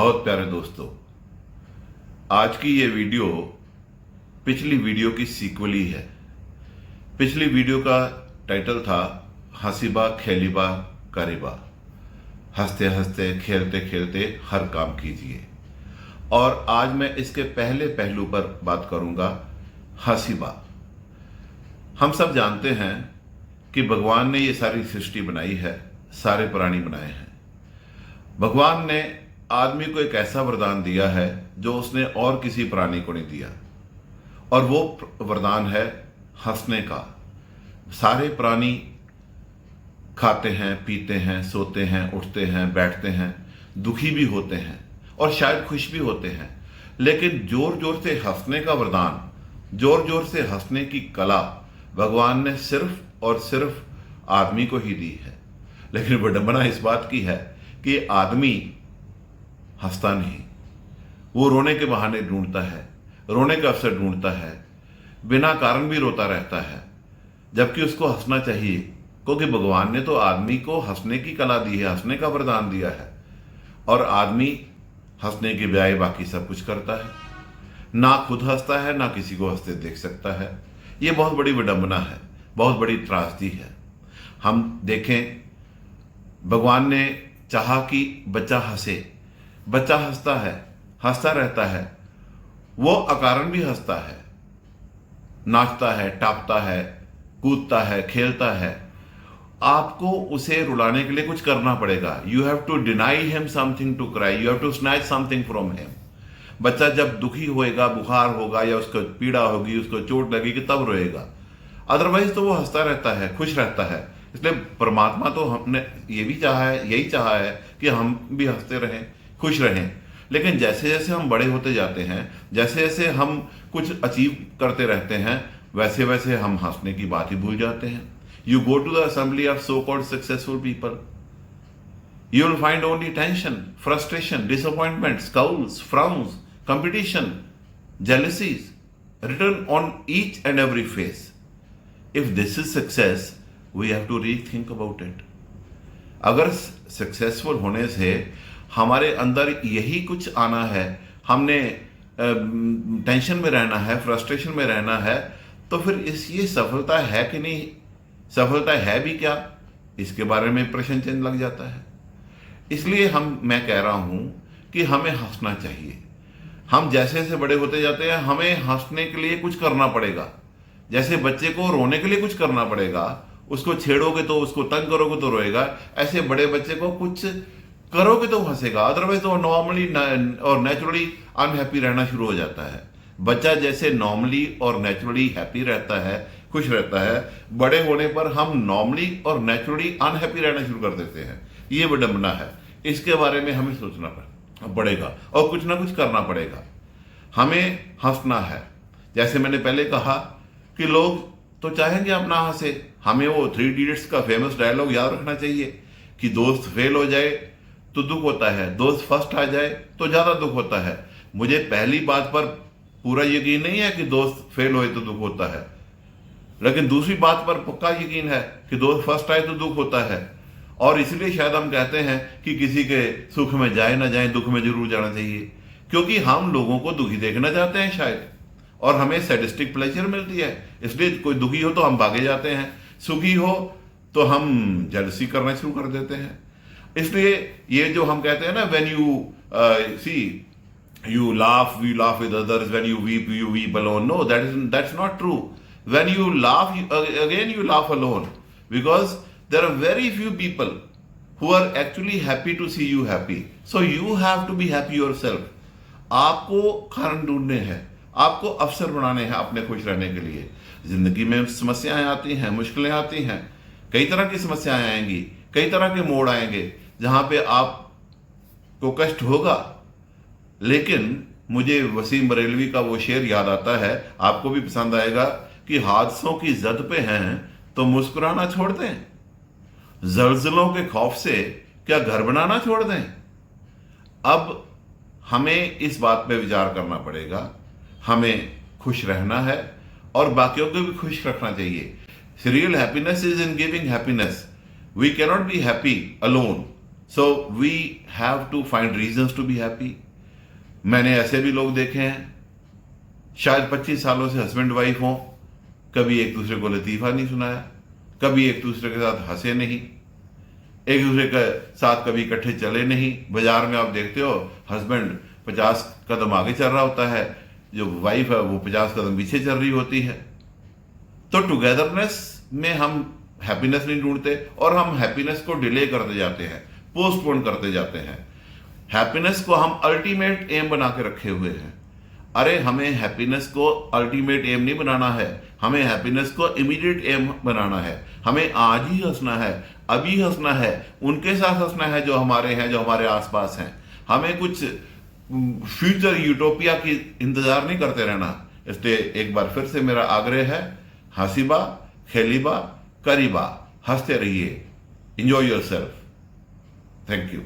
बहुत प्यारे दोस्तों, आज की ये वीडियो पिछली वीडियो की सीक्वल ही है। पिछली वीडियो का टाइटल था हसीबा खेलीबा करीबा, हंसते हंसते खेलते खेलते हर काम कीजिए। और आज मैं इसके पहले पहलू पर बात करूंगा, हसीबा। हम सब जानते हैं कि भगवान ने ये सारी सृष्टि बनाई है, सारे प्राणी बनाए हैं। भगवान ने आदमी को एक ऐसा वरदान दिया है जो उसने और किसी प्राणी को नहीं दिया, और वो वरदान है हंसने का। सारे प्राणी खाते हैं, पीते हैं, सोते हैं, उठते हैं, बैठते हैं, दुखी भी होते हैं और शायद खुश भी होते हैं, लेकिन जोर जोर से हंसने का वरदान, जोर जोर से हंसने की कला भगवान ने सिर्फ और सिर्फ आदमी को ही दी है। लेकिन विडंबना इस बात की है कि आदमी हंसता नहीं, वो रोने के बहाने ढूंढता है, रोने का अवसर ढूंढता है, बिना कारण भी रोता रहता है, जबकि उसको हंसना चाहिए, क्योंकि भगवान ने तो आदमी को हंसने की कला दी है, हंसने का वरदान दिया है। और आदमी हंसने के बजाय बाकी सब कुछ करता है, ना खुद हंसता है, ना किसी को हंसते देख सकता है। ये बहुत बड़ी विडंबना है, बहुत बड़ी त्रासदी है। हम देखें, भगवान ने चाहा कि बच्चा हंसे, बच्चा हंसता है, हंसता रहता है, वो अकारण भी हंसता है, नाचता है, टापता है, कूदता है, खेलता है। आपको उसे रुलाने के लिए कुछ करना पड़ेगा। You have to deny him something to cry, you have to snatch something from him. बच्चा जब दुखी होएगा, बुखार होगा या उसको पीड़ा होगी, उसको चोट लगेगी, तब रोएगा। अदरवाइज तो वो हंसता रहता है, खुश रहता है। इसलिए परमात्मा तो हमने ये भी चाहा है, यही चाहा है कि हम भी हंसते रहें, खुश रहें। लेकिन जैसे जैसे हम बड़े होते जाते हैं, जैसे जैसे हम कुछ अचीव करते रहते हैं, वैसे वैसे हम हंसने की बात ही भूल जाते हैं। You go to the assembly of so called successful people, you will find only tension, frustration, disappointment, scowls, frowns, competition, jealousies written on each and every face. If this is success, we have to rethink about it. अगर successful होने से हमारे अंदर यही कुछ आना है, हमने टेंशन में रहना है, फ्रस्ट्रेशन में रहना है, तो फिर ये सफलता है कि नहीं, सफलता है भी क्या, इसके बारे में प्रश्न चिन्ह लग जाता है। इसलिए मैं कह रहा हूं कि हमें हंसना चाहिए। हम जैसे जैसे बड़े होते जाते हैं, हमें हंसने के लिए कुछ करना पड़ेगा। जैसे बच्चे को रोने के लिए कुछ करना पड़ेगा, उसको छेड़ोगे तो, उसको तंग करोगे तो रोएगा, ऐसे बड़े बच्चे को कुछ करोगे तो हंसेगा। अदरवाइज तो नॉर्मली और नेचुरली अनहैप्पी रहना शुरू हो जाता है। बच्चा जैसे नॉर्मली और नेचुरली हैप्पी रहता है, खुश रहता है, बड़े होने पर हम नॉर्मली और नेचुरली अनहैप्पी रहना शुरू कर देते हैं। ये विडंबना है। इसके बारे में हमें सोचना पड़ेगा और कुछ ना कुछ करना पड़ेगा। हमें हंसना है। जैसे मैंने पहले कहा कि लोग तो चाहेंगे अपना हंसे। हमें वो 3 इडियट्स का फेमस डायलॉग याद रखना चाहिए कि दोस्त फेल हो जाए तो दुख होता है, दोस्त फर्स्ट आ जाए तो ज्यादा दुख होता है। मुझे पहली बात पर पूरा यकीन नहीं है कि दोस्त फेल होए तो दुख होता है, लेकिन दूसरी बात पर पक्का यकीन है कि दोस्त फर्स्ट आए तो दुख होता है। और इसलिए शायद हम कहते हैं कि किसी के सुख में जाए ना जाए, दुख में जरूर जाना चाहिए, क्योंकि हम लोगों को दुखी देखना चाहते हैं शायद, और हमें सैडिस्टिक प्लेजर मिलती है। इसलिए कोई दुखी हो तो हम भागे जाते हैं, सुखी हो तो हम जेलसी करना शुरू कर देते हैं। इसलिए ये जो हम कहते हैं ना, when you see you laugh, we laugh with others, when you weep alone. No, that's not true. When you laugh, again you laugh alone, because there are very few people who are actually happy to see you happy. So you have to be happy yourself. आपको कारण ढूंढने हैं, आपको अवसर बनाने हैं अपने खुश रहने के लिए। जिंदगी में समस्याएं आती हैं, मुश्किलें आती हैं, कई तरह की समस्याएं आएंगी, कई तरह के मोड़ आएंगे जहां पे आपको कष्ट होगा। लेकिन मुझे वसीम बरेलवी का वो शेर याद आता है, आपको भी पसंद आएगा, कि हादसों की जद पे हैं तो मुस्कुराना छोड़ दें, जल्जलों के खौफ से क्या घर बनाना छोड़ दें। अब हमें इस बात पे विचार करना पड़ेगा। हमें खुश रहना है और बाकियों को भी खुश रखना चाहिए। Real happiness is in giving happiness. We cannot be happy alone. So we have to find reasons to be happy. मैंने ऐसे भी लोग देखे हैं, शायद 25 सालों से हस्बैंड वाइफ हों, कभी एक दूसरे को लतीफा नहीं सुनाया, कभी एक दूसरे के साथ हंसे नहीं, एक दूसरे के साथ कभी इकट्ठे चले नहीं। बाजार में आप देखते हो हस्बैंड 50 कदम आगे चल रहा होता है, जो वाइफ है वो 50 कदम पीछे चल रही होती है। तो टुगेदरनेस में हम हैप्पीनेस नहीं ढूंढते और हम हैप्पीनेस को डिले करते जाते हैं, पोस्टपोन करते जाते हैं। हैप्पीनेस को हम अल्टीमेट एम बना के रखे हुए हैं। अरे हमें हैप्पीनेस को अल्टीमेट एम नहीं बनाना है, हमें हैप्पीनेस को इमीडिएट एम बनाना है। हमें आज ही हंसना है, अभी हंसना है, उनके साथ हंसना है जो हमारे हैं, जो हमारे आसपास हैं। हमें कुछ फ्यूचर यूटोपिया की इंतजार नहीं करते रहना। इसलिए एक बार फिर से मेरा आग्रह है, हंसीबा खेलीबा करीबा, हंसते रहिए। Enjoy yourself. Thank you.